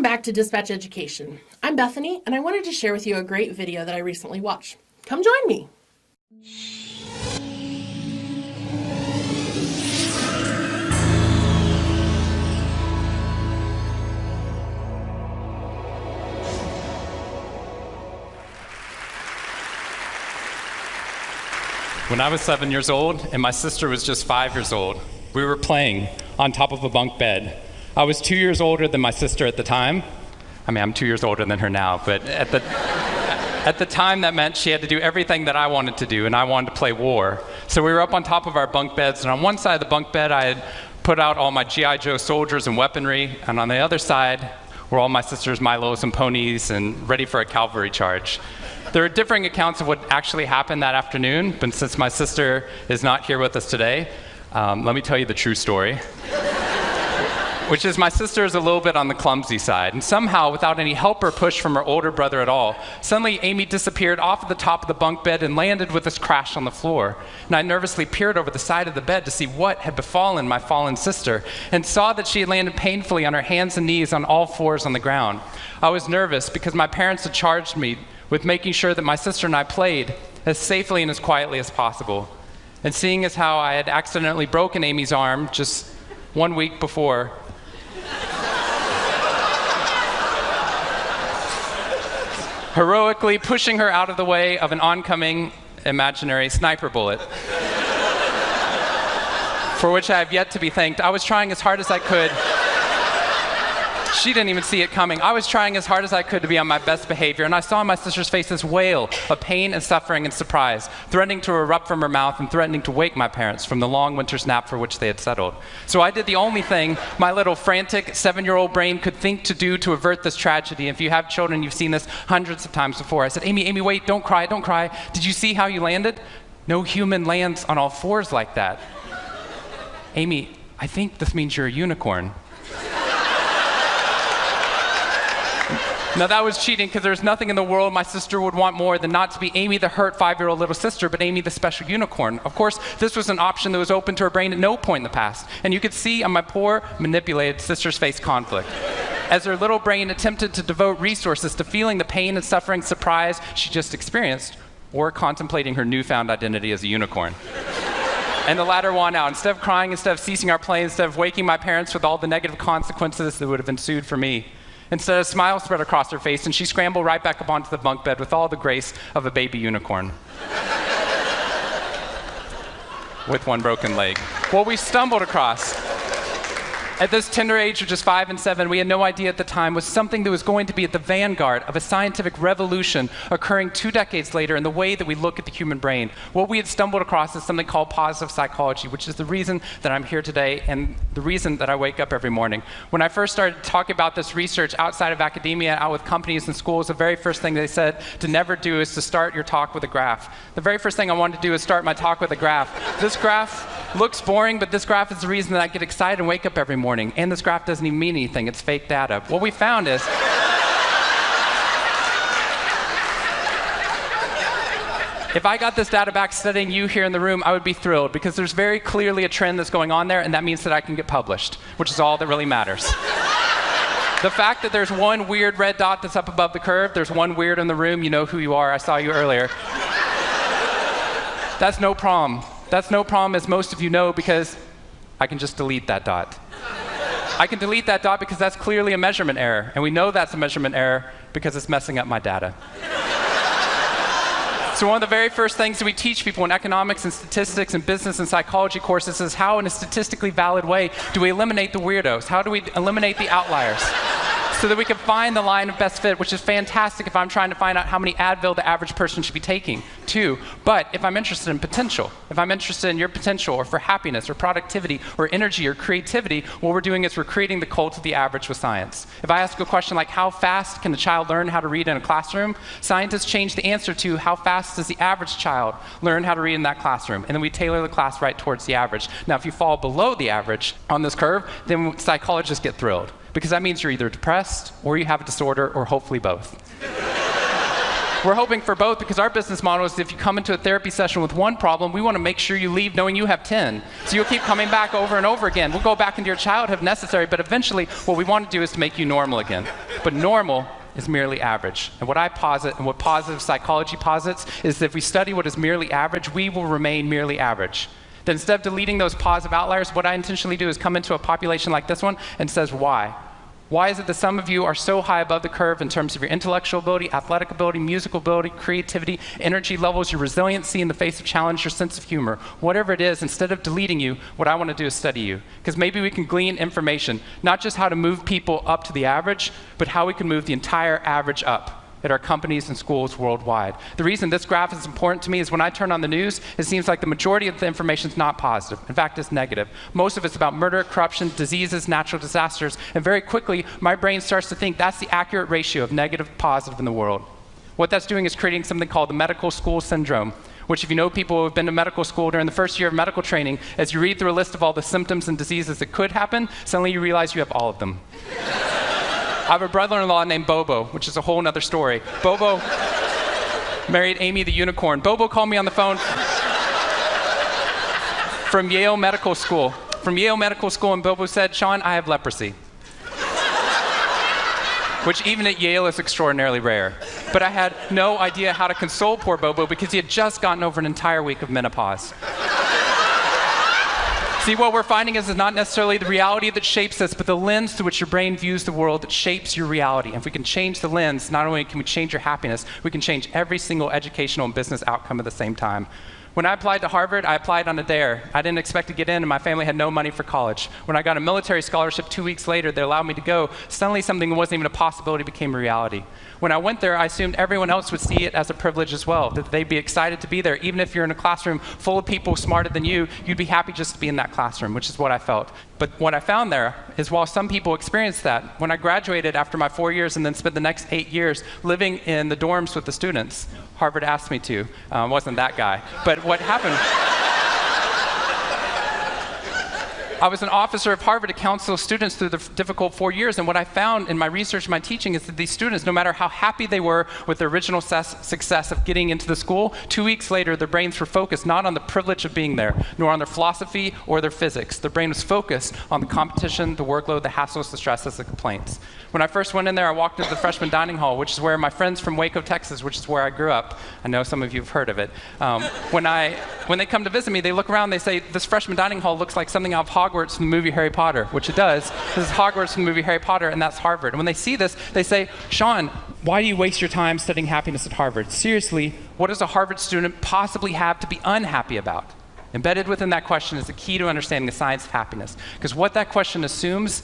back to Dispatch Education. I'm Bethany, and I wanted to share with you a great video that I recently watched. Come join me. When I was 7 years old and my sister was just 5 years old, we were playing on top of a bunk bed. I was 2 years older than my sister at the time. I mean, I'm 2 years older than her now, but at the time that meant she had to do everything that I wanted to do, and I wanted to play war. So we were up on top of our bunk beds, and on one side of the bunk bed I had put out all my G.I. Joe soldiers and weaponry, and on the other side were all my sister's Milos and ponies and ready for a cavalry charge. There are differing accounts of what actually happened that afternoon, but since my sister is not here with us today, let me tell you the true story. Which is my sister is a little bit on the clumsy side, and somehow, without any help or push from her older brother at all, suddenly Amy disappeared off of the top of the bunk bed and landed with this crash on the floor. And I nervously peered over the side of the bed to see what had befallen my fallen sister, and saw that she had landed painfully on her hands and knees on all fours on the ground. I was nervous because my parents had charged me with making sure that my sister and I played as safely and as quietly as possible. And seeing as how I had accidentally broken Amy's arm just 1 week before, heroically pushing her out of the way of an oncoming imaginary sniper bullet, for which I have yet to be thanked. I was trying as hard as I could. She didn't even see it coming. I was trying as hard as I could to be on my best behavior, and I saw my sister's face this wail of pain and suffering and surprise, threatening to erupt from her mouth and threatening to wake my parents from the long winter's nap for which they had settled. So I did the only thing my little frantic 7-year-old brain could think to do to avert this tragedy. If you have children, you've seen this hundreds of times before. I said, Amy, wait, don't cry, don't cry. Did you see how you landed? No human lands on all fours like that. Amy, I think this means you're a unicorn. Now that was cheating, because there's nothing in the world my sister would want more than not to be Amy the hurt 5-year-old little sister, but Amy the special unicorn. Of course, this was an option that was open to her brain at no point in the past, and you could see on my poor, manipulated sister's face conflict, as her little brain attempted to devote resources to feeling the pain and suffering surprise she just experienced, or contemplating her newfound identity as a unicorn. And the latter won out. Instead of crying, instead of ceasing our play, instead of waking my parents with all the negative consequences that would have ensued for me, instead, a smile spread across her face, and she scrambled right back up onto the bunk bed with all the grace of a baby unicorn. With one broken leg. What we stumbled across at this tender age of just 5 and 7, we had no idea at the time, was something that was going to be at the vanguard of a scientific revolution occurring 2 decades later in the way that we look at the human brain. What we had stumbled across is something called positive psychology, which is the reason that I'm here today and the reason that I wake up every morning. When I first started talking about this research outside of academia, out with companies and schools, the very first thing they said to never do is to start your talk with a graph. The very first thing I wanted to do is start my talk with a graph. This graph looks boring, but this graph is the reason that I get excited and wake up every morning. And this graph doesn't even mean anything. It's fake data. What we found is if I got this data back studying you here in the room, I would be thrilled, because there's very clearly a trend that's going on there, and that means that I can get published, which is all that really matters. The fact that there's one weird red dot that's up above the curve, there's one weird in the room, you know who you are, I saw you earlier. That's no problem. That's no problem, as most of you know, because I can just delete that dot. I can delete that dot because that's clearly a measurement error, and we know that's a measurement error because it's messing up my data. So one of the very first things that we teach people in economics and statistics and business and psychology courses is how, in a statistically valid way, do we eliminate the weirdos? How do we eliminate the outliers? So that we can find the line of best fit, which is fantastic if I'm trying to find out how many Advil the average person should be taking, too. But if I'm interested in potential, if I'm interested in your potential, or for happiness, or productivity, or energy, or creativity, what we're doing is we're creating the cult of the average with science. If I ask a question like, how fast can a child learn how to read in a classroom? Scientists change the answer to, how fast does the average child learn how to read in that classroom? And then we tailor the class right towards the average. Now, if you fall below the average on this curve, then psychologists get thrilled, because that means you're either depressed, or you have a disorder, or hopefully both. We're hoping for both because our business model is if you come into a therapy session with one problem, we want to make sure you leave knowing you have 10. So you'll keep coming back over and over again. We'll go back into your childhood if necessary, but eventually what we want to do is to make you normal again. But normal is merely average. And what I posit and what positive psychology posits is that if we study what is merely average, we will remain merely average. Then instead of deleting those positive outliers, what I intentionally do is come into a population like this one and says why. Why is it that some of you are so high above the curve in terms of your intellectual ability, athletic ability, musical ability, creativity, energy levels, your resiliency in the face of challenge, your sense of humor? Whatever it is, instead of deleting you, what I want to do is study you. Because maybe we can glean information, not just how to move people up to the average, but how we can move the entire average up at our companies and schools worldwide. The reason this graph is important to me is when I turn on the news, it seems like the majority of the information is not positive. In fact, it's negative. Most of it's about murder, corruption, diseases, natural disasters, and very quickly, my brain starts to think that's the accurate ratio of negative to positive in the world. What that's doing is creating something called the medical school syndrome, which if you know people who have been to medical school during the first year of medical training, as you read through a list of all the symptoms and diseases that could happen, suddenly you realize you have all of them. I have a brother-in-law named Bobo, which is a whole other story. Bobo married Amy the unicorn. Bobo called me on the phone from Yale Medical School. And Bobo said, "Sean, I have leprosy." Which even at Yale is extraordinarily rare. But I had no idea how to console poor Bobo because he had just gotten over an entire week of menopause. See, what we're finding is it's not necessarily the reality that shapes us, but the lens through which your brain views the world that shapes your reality. And if we can change the lens, not only can we change your happiness, we can change every single educational and business outcome at the same time. When I applied to Harvard, I applied on a dare. I didn't expect to get in, and my family had no money for college. When I got a military scholarship 2 weeks later that allowed me to go, suddenly something that wasn't even a possibility became a reality. When I went there, I assumed everyone else would see it as a privilege as well, that they'd be excited to be there. Even if you're in a classroom full of people smarter than you, you'd be happy just to be in that classroom, which is what I felt. But what I found there is while some people experienced that, when I graduated after my 4 years and then spent the next 8 years living in the dorms with the students, Harvard asked me to. Wasn't that guy. But what happened, I was an officer of Harvard to counsel students through the difficult 4 years, and what I found in my research and my teaching is that these students, no matter how happy they were with their original success of getting into the school, 2 weeks later their brains were focused not on the privilege of being there, nor on their philosophy or their physics. Their brain was focused on the competition, the workload, the hassles, the stresses, the complaints. When I first went in there, I walked into the freshman dining hall, which is where my friends from Waco, Texas, which is where I grew up, I know some of you have heard of it. When they come to visit me, they look around, they say, "This freshman dining hall looks like something out of Hogwarts from the movie Harry Potter," which it does. This is Hogwarts from the movie Harry Potter, and that's Harvard. And when they see this, they say, "Sean, why do you waste your time studying happiness at Harvard? Seriously, what does a Harvard student possibly have to be unhappy about?" Embedded within that question is the key to understanding the science of happiness. Because what that question assumes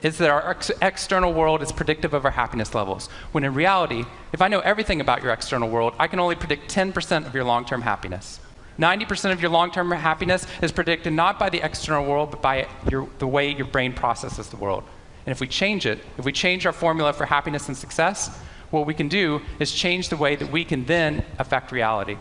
is that our external world is predictive of our happiness levels. When in reality, if I know everything about your external world, I can only predict 10% of your long-term happiness. 90% of your long-term happiness is predicted not by the external world, but by the way your brain processes the world. And if we change it, if we change our formula for happiness and success, what we can do is change the way that we can then affect reality.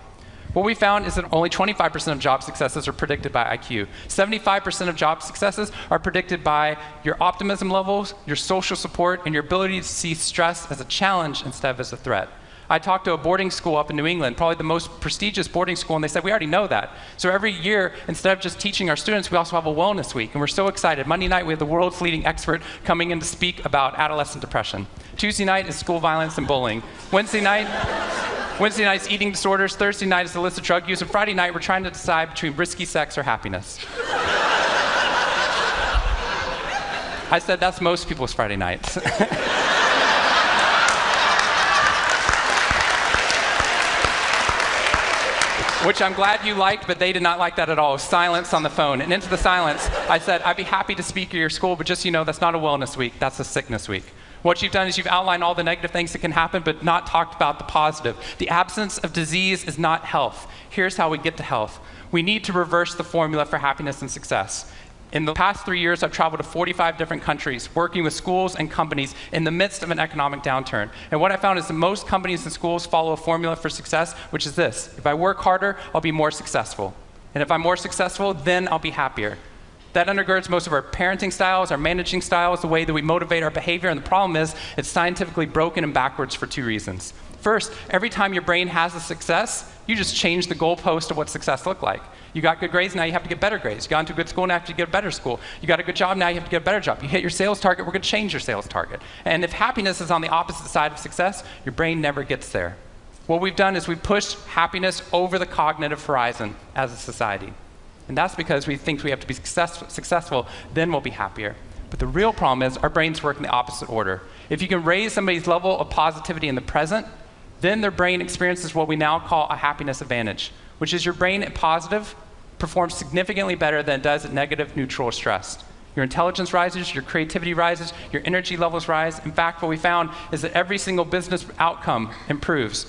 What we found is that only 25% of job successes are predicted by IQ. 75% of job successes are predicted by your optimism levels, your social support, and your ability to see stress as a challenge instead of as a threat. I talked to a boarding school up in New England, probably the most prestigious boarding school, and they said, "We already know that." So every year, instead of just teaching our students, we also have a wellness week, and we're so excited. Monday night, we have the world's leading expert coming in to speak about adolescent depression. Tuesday night is school violence and bullying. Wednesday night's eating disorders. Thursday night is illicit drug use. And Friday night, we're trying to decide between risky sex or happiness. I said that's most people's Friday nights. Which I'm glad you liked, but they did not like that at all. Silence on the phone. And into the silence, I said, "I'd be happy to speak at your school, but just so you know, that's not a wellness week, that's a sickness week." What you've done is you've outlined all the negative things that can happen, but not talked about the positive. The absence of disease is not health. Here's how we get to health. We need to reverse the formula for happiness and success. In the past 3 years, I've traveled to 45 different countries, working with schools and companies in the midst of an economic downturn. And what I found is that most companies and schools follow a formula for success, which is this: if I work harder, I'll be more successful. And if I'm more successful, then I'll be happier. That undergirds most of our parenting styles, our managing styles, the way that we motivate our behavior. And the problem is it's scientifically broken and backwards for two reasons. First, every time your brain has a success, you just change the goalpost of what success looked like. You got good grades, now you have to get better grades. You got into a good school, now you have to get a better school. You got a good job, now you have to get a better job. You hit your sales target, we're going to change your sales target. And if happiness is on the opposite side of success, your brain never gets there. What we've done is we've pushed happiness over the cognitive horizon as a society. And that's because we think we have to be successful, then we'll be happier. But the real problem is our brains work in the opposite order. If you can raise somebody's level of positivity in the present, then their brain experiences what we now call a happiness advantage, which is your brain at positive performs significantly better than it does at negative, neutral, or stressed. Your intelligence rises, your creativity rises, your energy levels rise. In fact, what we found is that every single business outcome improves.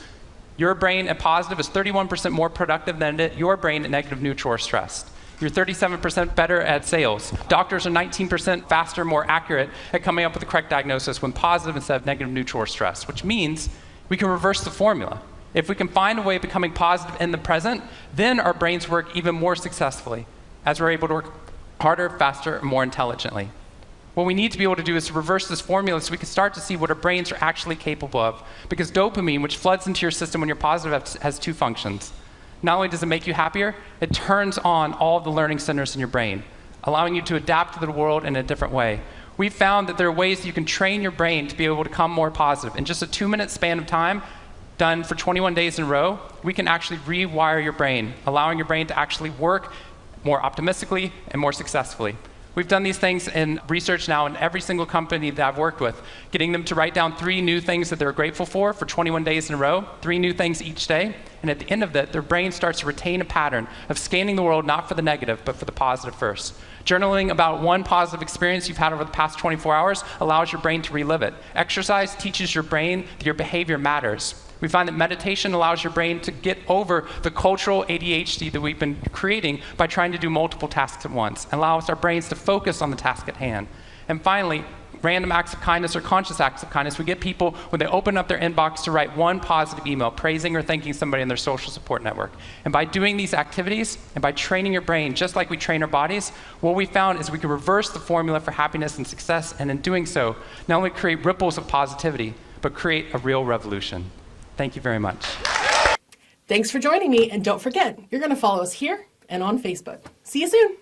Your brain at positive is 31% more productive than your brain at negative, neutral, or stressed. You're 37% better at sales. Doctors are 19% faster, more accurate at coming up with the correct diagnosis when positive instead of negative, neutral, or stressed, which means we can reverse the formula. If we can find a way of becoming positive in the present, then our brains work even more successfully as we're able to work harder, faster, and more intelligently. What we need to be able to do is to reverse this formula so we can start to see what our brains are actually capable of. Because dopamine, which floods into your system when you're positive, has two functions. Not only does it make you happier, it turns on all the learning centers in your brain, allowing you to adapt to the world in a different way. We've found that there are ways that you can train your brain to be able to become more positive. In just a 2-minute span of time, done for 21 days in a row, we can actually rewire your brain, allowing your brain to actually work more optimistically and more successfully. We've done these things in research now in every single company that I've worked with, getting them to write down 3 new things that they're grateful for 21 days in a row, 3 new things each day. And at the end of that, their brain starts to retain a pattern of scanning the world not for the negative, but for the positive first. Journaling about one positive experience you've had over the past 24 hours allows your brain to relive it. Exercise teaches your brain that your behavior matters. We find that meditation allows your brain to get over the cultural ADHD that we've been creating by trying to do multiple tasks at once, and allows our brains to focus on the task at hand. And finally, random acts of kindness or conscious acts of kindness. We get people, when they open up their inbox, to write one positive email praising or thanking somebody in their social support network. And by doing these activities and by training your brain, just like we train our bodies, what we found is we can reverse the formula for happiness and success, and in doing so, not only create ripples of positivity, but create a real revolution. Thank you very much. Thanks for joining me, and don't forget, you're going to follow us here and on Facebook. See you soon.